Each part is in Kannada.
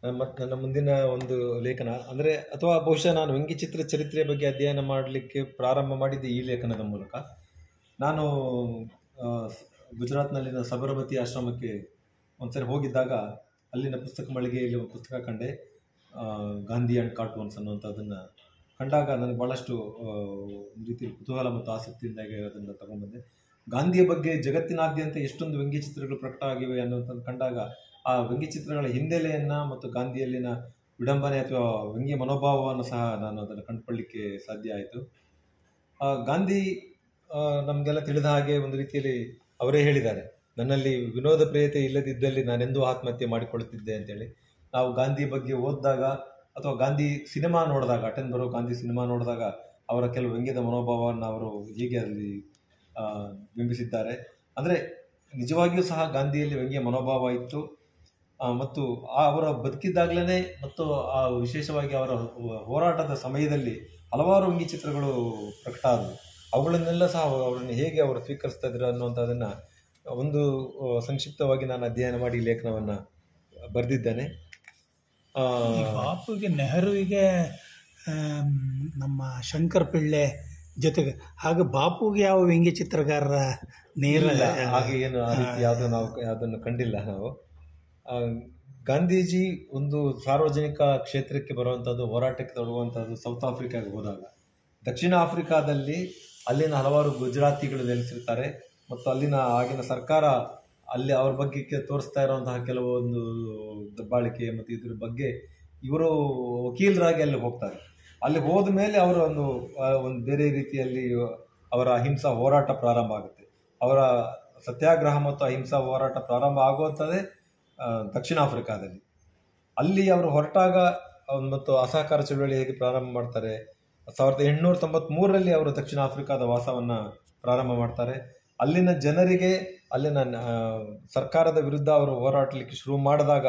ನನ್ನ ಮುಂದಿನ ಒಂದು ಲೇಖನ ಅಂದರೆ ಅಥವಾ ಬಹುಶಃ ನಾನು ವ್ಯಂಗ್ಯಚಿತ್ರ ಚರಿತ್ರೆಯ ಬಗ್ಗೆ ಅಧ್ಯಯನ ಮಾಡಲಿಕ್ಕೆ ಪ್ರಾರಂಭ ಮಾಡಿದ್ದೆ ಈ ಲೇಖನದ ಮೂಲಕ. ನಾನು ಗುಜರಾತ್ನಲ್ಲಿನ ಸಬರಮತಿ ಆಶ್ರಮಕ್ಕೆ ಒಂದ್ಸರಿ ಹೋಗಿದ್ದಾಗ ಅಲ್ಲಿನ ಪುಸ್ತಕ ಮಳಿಗೆಯಲ್ಲಿ ಒಂದು ಪುಸ್ತಕ ಕಂಡೆ, ಗಾಂಧಿ ಆ್ಯಂಡ್ ಕಾರ್ಟೂನ್ಸ್ ಅನ್ನುವಂಥದ್ದನ್ನು ಕಂಡಾಗ ನನಗೆ ಭಾಳಷ್ಟು ರೀತಿಯ ಕುತೂಹಲ ಮತ್ತು ಆಸಕ್ತಿಯಿಂದಾಗಿ ಅದನ್ನು ತಗೊಂಡ್ಬಂದೆ. ಗಾಂಧಿಯ ಬಗ್ಗೆ ಜಗತ್ತಿನಾದ್ಯಂತ ಎಷ್ಟೊಂದು ವ್ಯಂಗ್ಯಚಿತ್ರಗಳು ಪ್ರಕಟ ಆಗಿವೆ ಅನ್ನುವಂಥದ್ದು ಕಂಡಾಗ ಆ ವ್ಯಂಗ್ಯಚಿತ್ರಗಳ ಹಿನ್ನೆಲೆಯನ್ನು ಮತ್ತು ಗಾಂಧಿಯಲ್ಲಿನ ವಿಡಂಬನೆ ಅಥವಾ ವ್ಯಂಗ್ಯ ಮನೋಭಾವವನ್ನು ಸಹ ನಾನು ಅದನ್ನು ಕಂಡುಕೊಳ್ಳಲಿಕ್ಕೆ ಸಾಧ್ಯ ಆಯಿತು. ಗಾಂಧಿ ನಮಗೆಲ್ಲ ತಿಳಿದ ಹಾಗೆ ಒಂದು ರೀತಿಯಲ್ಲಿ ಅವರೇ ಹೇಳಿದ್ದಾರೆ, ನನ್ನಲ್ಲಿ ವಿನೋದ ಪ್ರಿಯತೆ ಇಲ್ಲದಿದ್ದಲ್ಲಿ ನಾನೆಂದೂ ಆತ್ಮಹತ್ಯೆ ಮಾಡಿಕೊಳ್ಳುತ್ತಿದ್ದೆ ಅಂತೇಳಿ. ನಾವು ಗಾಂಧಿ ಬಗ್ಗೆ ಓದಿದಾಗ ಅಥವಾ ಗಾಂಧಿ ಸಿನಿಮಾ ನೋಡಿದಾಗ, ಅಟೆನ್ಬರೋ ಗಾಂಧಿ ಸಿನಿಮಾ ನೋಡಿದಾಗ ಅವರ ಕೆಲವು ವ್ಯಂಗ್ಯದ ಮನೋಭಾವವನ್ನು ಅವರು ಹೀಗೆ ಅಲ್ಲಿ ಬಿಂಬಿಸಿದ್ದಾರೆ. ಅಂದರೆ ನಿಜವಾಗಿಯೂ ಸಹ ಗಾಂಧಿಯಲ್ಲಿ ವ್ಯಂಗ್ಯ ಮನೋಭಾವ ಇತ್ತು ಮತ್ತು ಅವರ ಬದುಕಿದ್ದಾಗಲೇ ಮತ್ತು ವಿಶೇಷವಾಗಿ ಅವರ ಹೋರಾಟದ ಸಮಯದಲ್ಲಿ ಹಲವಾರು ವ್ಯಂಗ್ಯಚಿತ್ರಗಳು ಪ್ರಕಟ ಆದವು. ಅವುಗಳನ್ನೆಲ್ಲ ಸಹ ಅವರನ್ನು ಹೇಗೆ ಅವರು ಸ್ವೀಕರಿಸ್ತಾ ಇದ್ರು ಅನ್ನುವಂಥದ್ದನ್ನು ಒಂದು ಸಂಕ್ಷಿಪ್ತವಾಗಿ ನಾನು ಅಧ್ಯಯನ ಮಾಡಿ ಲೇಖನವನ್ನು ಬರೆದಿದ್ದೇನೆ. ಬಾಪುಗೆ, ನೆಹರುವಿಗೆ ನಮ್ಮ ಶಂಕರ್ ಪಿಳ್ಳೆ ಜೊತೆಗೆ, ಹಾಗೆ ಬಾಪುಗೆ ಯಾವ ವ್ಯಂಗ್ಯ ಚಿತ್ರಗಾರರ ನೇರ ಹಾಗೆ ಏನು ಆ ರೀತಿ ಯಾವುದನ್ನು ಕಂಡಿಲ್ಲ ನಾವು. ಗಾಂಧೀಜಿ ಒಂದು ಸಾರ್ವಜನಿಕ ಕ್ಷೇತ್ರಕ್ಕೆ ಬರುವಂಥದ್ದು, ಹೋರಾಟಕ್ಕೆ ತೊಡಗುವಂಥದ್ದು ಸೌತ್ ಆಫ್ರಿಕಾಗೆ ಹೋದಾಗ, ದಕ್ಷಿಣ ಆಫ್ರಿಕಾದಲ್ಲಿ ಅಲ್ಲಿನ ಹಲವಾರು ಗುಜರಾತಿಗಳು ನೆಲೆಸಿರ್ತಾರೆ ಮತ್ತು ಅಲ್ಲಿನ ಆಗಿನ ಸರ್ಕಾರ ಅಲ್ಲಿ ಅವ್ರ ಬಗ್ಗೆ ತೋರಿಸ್ತಾ ಇರುವಂತಹ ಕೆಲವೊಂದು ದಬ್ಬಾಳಿಕೆ ಮತ್ತು ಇದ್ರ ಬಗ್ಗೆ ಇವರು ವಕೀಲರಾಗಿ ಅಲ್ಲಿ ಹೋಗ್ತಾರೆ. ಅಲ್ಲಿ ಹೋದ ಮೇಲೆ ಅವರ ಒಂದು ಬೇರೆ ರೀತಿಯಲ್ಲಿ ಅವರ ಅಹಿಂಸಾ ಹೋರಾಟ ಪ್ರಾರಂಭ ಆಗುತ್ತೆ. ಅವರ ಸತ್ಯಾಗ್ರಹ ಮತ್ತು ಅಹಿಂಸಾ ಹೋರಾಟ ಪ್ರಾರಂಭ ಆಗುವಂಥದ್ದೇ ದಕ್ಷಿಣ ಆಫ್ರಿಕಾದಲ್ಲಿ. ಅಲ್ಲಿ ಅವರು ಹೊರಟಾಗ ಮತ್ತು ಅಸಹಕಾರ ಚಳವಳಿ ಹೇಗೆ ಪ್ರಾರಂಭ ಮಾಡ್ತಾರೆ, 1893ರಲ್ಲಿ ಅವರು ದಕ್ಷಿಣ ಆಫ್ರಿಕಾದ ವಾಸವನ್ನು ಪ್ರಾರಂಭ ಮಾಡ್ತಾರೆ. ಅಲ್ಲಿನ ಜನರಿಗೆ, ಅಲ್ಲಿನ ಸರ್ಕಾರದ ವಿರುದ್ಧ ಅವರು ಹೋರಾಡಲಿಕ್ಕೆ ಶುರು ಮಾಡಿದಾಗ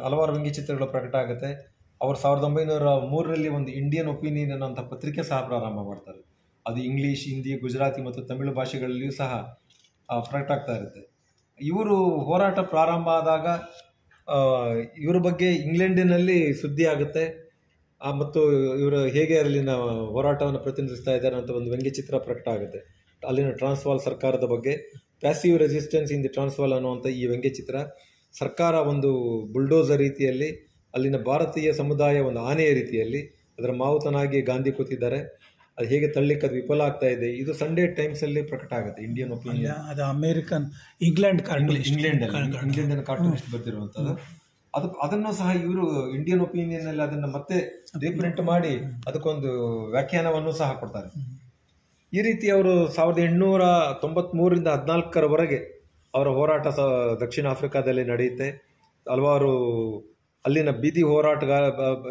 ಹಲವಾರು ವ್ಯಂಗ್ಯಚಿತ್ರಗಳು ಪ್ರಕಟ ಆಗುತ್ತೆ. ಅವರು 1903ರಲ್ಲಿ ಒಂದು ಇಂಡಿಯನ್ ಒಪಿನಿಯನ್ ಅನ್ನೋಂಥ ಪತ್ರಿಕೆ ಸಹ ಪ್ರಾರಂಭ ಮಾಡ್ತಾರೆ. ಅದು ಇಂಗ್ಲೀಷ್, ಹಿಂದಿ, ಗುಜರಾತಿ ಮತ್ತು ತಮಿಳು ಭಾಷೆಗಳಲ್ಲಿಯೂ ಸಹ ಪ್ರಕಟ ಆಗ್ತಾ ಇರುತ್ತೆ. ಇವರು ಹೋರಾಟ ಪ್ರಾರಂಭ ಆದಾಗ ಇವರ ಬಗ್ಗೆ ಇಂಗ್ಲೆಂಡಿನಲ್ಲಿ ಸುದ್ದಿ ಆಗುತ್ತೆ ಮತ್ತು ಇವರು ಹೇಗೆ ಅಲ್ಲಿನ ಹೋರಾಟವನ್ನು ಪ್ರತಿನಿಧಿಸ್ತಾ ಇದ್ದಾರೆ ಅಂತ ಒಂದು ವ್ಯಂಗ್ಯಚಿತ್ರ ಪ್ರಕಟ ಆಗುತ್ತೆ. ಅಲ್ಲಿನ ಟ್ರಾನ್ಸ್ವಾಲ್ ಸರ್ಕಾರದ ಬಗ್ಗೆ, passive resistance in the Transvaal ಅನ್ನುವಂಥ ಈ ವ್ಯಂಗ್ಯಚಿತ್ರ, ಸರ್ಕಾರ ಒಂದು ಬುಲ್ಡೋಸರ್ ರೀತಿಯಲ್ಲಿ, ಅಲ್ಲಿನ ಭಾರತೀಯ ಸಮುದಾಯ ಒಂದು ಆನೆಯ ರೀತಿಯಲ್ಲಿ ಅದರ ಮಾವುತನಾಗಿ ಗಾಂಧಿ ಕೂತಿದ್ದಾರೆ, ಅದು ಹೇಗೆ ತಳ್ಳಿಕ್ಕೆ ಅದು ವಿಫಲ ಆಗ್ತಾ ಇದೆ, ಇದು ಸಂಡೇ ಟೈಮ್ಸಲ್ಲಿ ಪ್ರಕಟ ಆಗುತ್ತೆ. ಇಂಡಿಯನ್ ಒಪಿನಿಯನ್, ಅದು ಅಮೇರಿಕನ್ ಇಂಗ್ಲೆಂಡಿನ ಕಾರ್ಟೂನಿಸ್ಟ್ ಬರ್ತಿರುವಂಥದ್ದು. ಅದನ್ನು ಸಹ ಇವರು ಇಂಡಿಯನ್ ಒಪಿನಿಯನ್ನಲ್ಲಿ ಅದನ್ನು ಮತ್ತೆ ರೀಪ್ರಿಂಟ್ ಮಾಡಿ ಅದಕ್ಕೊಂದು ವ್ಯಾಖ್ಯಾನವನ್ನು ಸಹ ಕೊಡ್ತಾರೆ. ಈ ರೀತಿ ಅವರು 1893ರಿಂದ 14ರವರೆಗೆ ಅವರ ಹೋರಾಟ ದಕ್ಷಿಣ ಆಫ್ರಿಕಾದಲ್ಲಿ ನಡೆಯುತ್ತೆ. ಹಲವಾರು ಅಲ್ಲಿನ ಬೀದಿ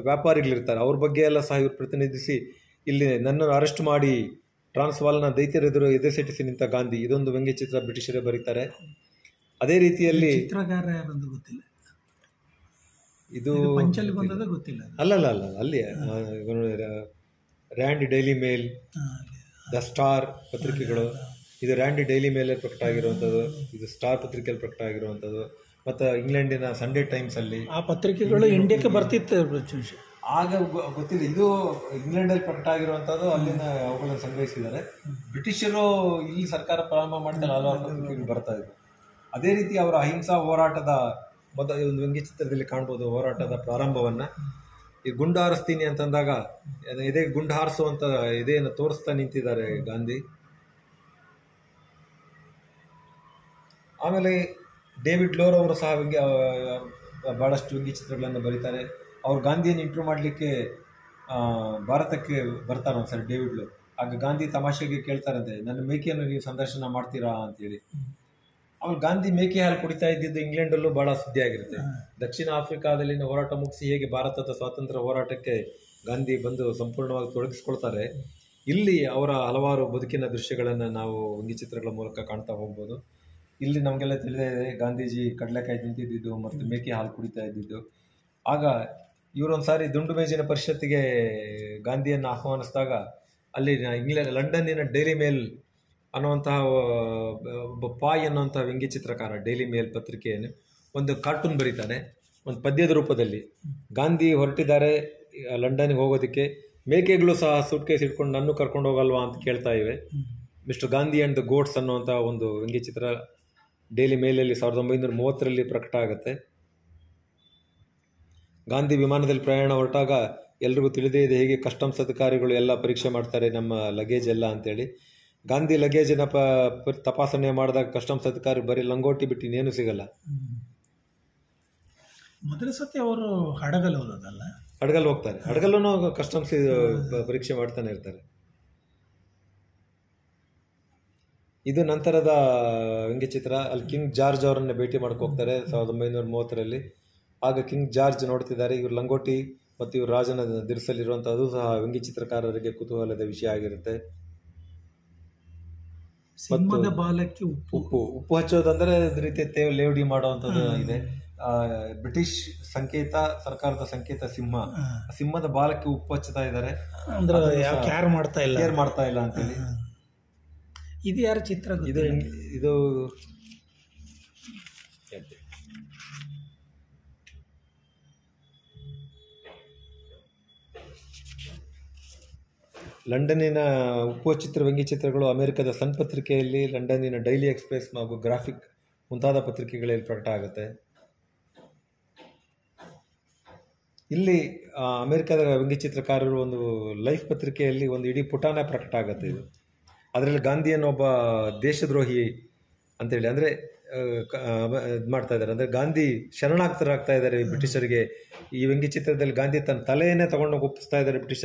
ವ್ಯಾಪಾರಿಗಳಿರ್ತಾರೆ, ಅವ್ರ ಬಗ್ಗೆ ಎಲ್ಲ ಸಹ ಇವರು ಪ್ರತಿನಿಧಿಸಿ ಇಲ್ಲಿ ನನ್ನನ್ನು ಅರೆಸ್ಟ್ ಮಾಡಿ ಟ್ರಾನ್ಸ್ವಾಲ್ನ ದೈತ್ಯರೆದುರು ಎದೆಸೆಟ್ಟಿಸಿ ನಿಂತ ಗಾಂಧಿ, ಇದೊಂದು ವ್ಯಂಗ್ಯಚಿತ್ರ ಬ್ರಿಟಿಷರೇ ಬರೀತಾರೆ. ಅದೇ ರೀತಿಯಲ್ಲಿ ಚಿತ್ರಗಾರ ಯಾರಂದು ಗೊತ್ತಿಲ್ಲ, ಇದು ಗೊತ್ತಿಲ್ಲ. ಅಲ್ಲ ಅಲ್ಲಿ Rand Daily Mail, the Star ಪತ್ರಿಕೆಗಳು, ಇದು ರ್ಯಾಂಡ್ ಡೈಲಿ ಮೇಲಲ್ಲಿ ಪ್ರಕಟ ಆಗಿರುವಂಥದ್ದು, ಇದು ಸ್ಟಾರ್ ಪತ್ರಿಕೆಯಲ್ಲಿ ಪ್ರಕಟ ಆಗಿರುವಂಥದ್ದು, ಮತ್ತು ಇಂಗ್ಲೆಂಡಿನ ಸಂಡೇ ಟೈಮ್ಸಲ್ಲಿ ಆ ಪತ್ರಿಕೆಗಳು ಇಂಡಿಯಾಕ್ಕೆ ಬರ್ತಿತ್ತು ಆಗ ಗೊತ್ತಿಲ್ಲ. ಇದು ಇಂಗ್ಲೆಂಡಲ್ಲಿ ಪ್ರಕಟ ಆಗಿರುವಂಥದ್ದು, ಅಲ್ಲಿನ ಅವುಗಳನ್ನು ಸಂಗ್ರಹಿಸಿದ್ದಾರೆ. ಬ್ರಿಟಿಷರು ಇಲ್ಲಿ ಸರ್ಕಾರ ಪ್ರಾರಂಭ ಮಾಡಿದ ಹಲವಾರು ಪತ್ರಿಕೆಗಳು ಬರ್ತಾ ಇದ್ವು. ಅದೇ ರೀತಿ ಅವರ ಅಹಿಂಸಾ ಹೋರಾಟದ ಒಂದು ವ್ಯಂಗ್ಯಚಿತ್ರದಲ್ಲಿ ಕಾಣ್ಬೋದು ಹೋರಾಟದ ಪ್ರಾರಂಭವನ್ನು. ಈ ಗುಂಡು ಹಾರಿಸ್ತೀನಿ ಅಂತಂದಾಗ ಎದೆ ಗುಂಡು ಹಾರಿಸುವಂಥ ಎದೆಯನ್ನು ತೋರಿಸ್ತಾ ನಿಂತಿದ್ದಾರೆ ಗಾಂಧಿ. ಆಮೇಲೆ ಡೇವಿಡ್ ಲೋರ್ ಅವರು ಸಹ ಭಾಳಷ್ಟು ವ್ಯಂಗ್ಯಚಿತ್ರಗಳನ್ನು ಬರೀತಾರೆ. ಅವ್ರು ಗಾಂಧಿಯನ್ನು ಇಂಟರ್ವ್ಯೂ ಮಾಡಲಿಕ್ಕೆ ಭಾರತಕ್ಕೆ ಬರ್ತಾರೆ ಒಂದ್ಸರಿ ಡೇವಿಡ್ ಲೋರ್. ಆಗ ಗಾಂಧಿ ತಮಾಷೆಗೆ ಕೇಳ್ತಾರಂತೆ, ನನ್ನ ಮೇಕೆಯನ್ನು ನೀವು ಸಂದರ್ಶನ ಮಾಡ್ತೀರಾ ಅಂತೇಳಿ. ಆಮೇಲೆ ಗಾಂಧಿ ಮೇಕೆ ಹಾಲು ಕುಡಿತಾ ಇದ್ದಿದ್ದು ಇಂಗ್ಲೆಂಡಲ್ಲೂ ಭಾಳ ಸುದ್ದಿ ಆಗಿರುತ್ತೆ. ದಕ್ಷಿಣ ಆಫ್ರಿಕಾದಲ್ಲಿನ ಹೋರಾಟ ಮುಗಿಸಿ ಹೇಗೆ ಭಾರತದ ಸ್ವಾತಂತ್ರ್ಯ ಹೋರಾಟಕ್ಕೆ ಗಾಂಧಿ ಬಂದು ಸಂಪೂರ್ಣವಾಗಿ ತೊಡಗಿಸ್ಕೊಳ್ತಾರೆ, ಇಲ್ಲಿ ಅವರ ಹಲವಾರು ಬದುಕಿನ ದೃಶ್ಯಗಳನ್ನು ನಾವು ವ್ಯಂಗ್ಯಚಿತ್ರಗಳ ಮೂಲಕ ಕಾಣ್ತಾ ಹೋಗ್ಬೋದು. ಇಲ್ಲಿ ನಮಗೆಲ್ಲ ತಿಳಿದೇ ಇದೆ, ಗಾಂಧೀಜಿ ಕಡಲೆಕಾಯಿ ತಿಂತಿದ್ದು ಮತ್ತು ಮೇಕೆ ಹಾಲು ಕುಡಿತಾ ಇದ್ದಿದ್ದು. ಆಗ ಇವರೊಂದು ಸಾರಿ ದುಂಡು ಮೇಜಿನ ಪರಿಷತ್ತಿಗೆ ಗಾಂಧಿಯನ್ನು ಆಹ್ವಾನಿಸಿದಾಗ ಅಲ್ಲಿ ಲಂಡನ್ನಿನ ಡೈಲಿ ಮೇಲ್ ಅನ್ನುವಂತಹ ಒಬ್ಬ ಪಾಯ್ ಅನ್ನುವಂಥ ವ್ಯಂಗ್ಯಚಿತ್ರಕಾರ ಡೈಲಿ ಮೇಲ್ ಪತ್ರಿಕೆಯನ್ನು ಒಂದು ಕಾರ್ಟೂನ್ ಬರೀತಾನೆ. ಒಂದು ಪದ್ಯದ ರೂಪದಲ್ಲಿ ಗಾಂಧಿ ಹೊರಟಿದ್ದಾರೆ ಲಂಡನ್ಗೆ ಹೋಗೋದಕ್ಕೆ, ಮೇಕೆಗಳು ಸಹ ಸೂಟ್ ಕೇಸ್ ಇಟ್ಕೊಂಡು ನನ್ನ ಕರ್ಕೊಂಡು ಹೋಗಲ್ವಾ ಅಂತ ಕೇಳ್ತಾ ಇವೆ. Mister Gandhi and the goats ಅನ್ನುವಂಥ ಒಂದು ವ್ಯಂಗ್ಯಚಿತ್ರ ಡೈಲಿ ಮೇಲಲ್ಲಿ 1930ರಲ್ಲಿ ಪ್ರಕಟ ಆಗುತ್ತೆ. ಗಾಂಧಿ ವಿಮಾನದಲ್ಲಿ ಪ್ರಯಾಣ ಹೊರಟಾಗ ಎಲ್ರಿಗೂ ತಿಳಿದೇ ಇದೆ ಹೇಗೆ ಕಸ್ಟಮ್ಸ್ ಅಧಿಕಾರಿಗಳು ಎಲ್ಲ ಪರೀಕ್ಷೆ ಮಾಡ್ತಾರೆ ನಮ್ಮ ಲಗೇಜ್ ಎಲ್ಲ ಅಂತೇಳಿ. ಗಾಂಧಿ ಲಗೇಜಿನ ತಪಾಸಣೆ ಮಾಡಿದಾಗ ಕಸ್ಟಮ್ಸ್ ಅಧಿಕಾರಿ ಬರೀ ಲಂಗೋಟಿ ಬಿಟ್ಟು ಇನ್ನೇನು ಸಿಗಲ್ಲ. ಮೊದಲ ಸತಿ ಅವರು ಹಡಗಲ್ಲಿ ಹೋದದಲ್ಲ, ಹಡಗಲ್ಲಿ ಹೋಗ್ತಾರೆ, ಹಡಗಲ್ಲೂ ಕಸ್ಟಮ್ಸ್ ಪರೀಕ್ಷೆ ಮಾಡ್ತಾನೆ ಇರ್ತಾರೆ. ಇದು ನಂತರದ ವ್ಯಂಗ್ಯಚಿತ್ರ. ಅಲ್ಲಿ ಕಿಂಗ್ ಜಾರ್ಜ್ ಅವರನ್ನು ಭೇಟಿ ಮಾಡಕ್ಕೆ ಹೋಗ್ತಾರೆ 1930ರಲ್ಲಿ. ಆಗ ಕಿಂಗ್ ಜಾರ್ಜ್ ನೋಡ್ತಿದ್ದಾರೆ, ಇವ್ರು ಲಂಗೋಟಿ ಮತ್ತು ಇವ್ರು ರಾಜನ ದಿರಿಸಲಿರುವಂಥದ್ದು ಸಹ ವ್ಯಂಗ್ಯಚಿತ್ರಕಾರರಿಗೆ ಕುತೂಹಲದ ವಿಷಯ ಆಗಿರುತ್ತೆ. ಸಿಂಹದ ಬಾಲಕ್ಕೆ ಉಪ್ಪು ಹಚ್ಚೋದಂದ್ರೆ ಅದೇ ರೀತಿ ಲೇವಡಿ ಮಾಡುವಂಥದ್ದು ಇದೆ. ಬ್ರಿಟಿಷ್ ಸಂಕೇತ, ಸರ್ಕಾರದ ಸಂಕೇತ ಸಿಂಹದ ಬಾಲಕ್ಕೆ ಉಪ್ಪು ಹಚ್ಚುತ್ತಾ ಇದ್ದಾರೆ, ಅಂದ್ರೆ ಕೇರ್ ಮಾಡ್ತಾ ಇಲ್ಲ ಅಂತೇಳಿ. ಇದು ಯಾರ ಚಿತ್ರ? ಇದು ಲಂಡನ್ನಿನ ಉಪ್ಪು ಚಿತ್ರ ವ್ಯಂಗ್ಯಚಿತ್ರಗಳು ಅಮೆರಿಕದ ಸನ್ ಪತ್ರಿಕೆಯಲ್ಲಿ, ಲಂಡನ್ನಿನ ಡೈಲಿ ಎಕ್ಸ್ಪ್ರೆಸ್ ಹಾಗೂ ಗ್ರಾಫಿಕ್ ಮುಂತಾದ ಪತ್ರಿಕೆಗಳಲ್ಲಿ ಪ್ರಕಟ ಆಗುತ್ತೆ. ಇಲ್ಲಿ ಅಮೆರಿಕದ ವ್ಯಂಗ್ಯಚಿತ್ರಕಾರರು ಒಂದು ಲೈಫ್ ಪತ್ರಿಕೆಯಲ್ಲಿ ಒಂದು ಇಡೀ ಪುಟಾಣ ಪ್ರಕಟ ಆಗುತ್ತೆ. ಇದು ಅದರಲ್ಲಿ ಗಾಂಧಿಯನ್ನು ಒಬ್ಬ ದೇಶದ್ರೋಹಿ ಅಂತೇಳಿ ಅಂದರೆ ಇದು ಮಾಡ್ತಾ ಇದ್ದಾರೆ, ಅಂದರೆ ಗಾಂಧಿ ಶರಣಾಗ್ತರಾಗ್ತಾ ಇದ್ದಾರೆ ಬ್ರಿಟಿಷರಿಗೆ. ಈ ವ್ಯಂಗ್ಯಚಿತ್ರದಲ್ಲಿ ಗಾಂಧಿ ತನ್ನ ತಲೆಯನ್ನೇ ತಗೊಂಡೋಗಿ ಒಪ್ಪಿಸ್ತಾ ಇದ್ದಾರೆ ಬ್ರಿಟಿಷರ್.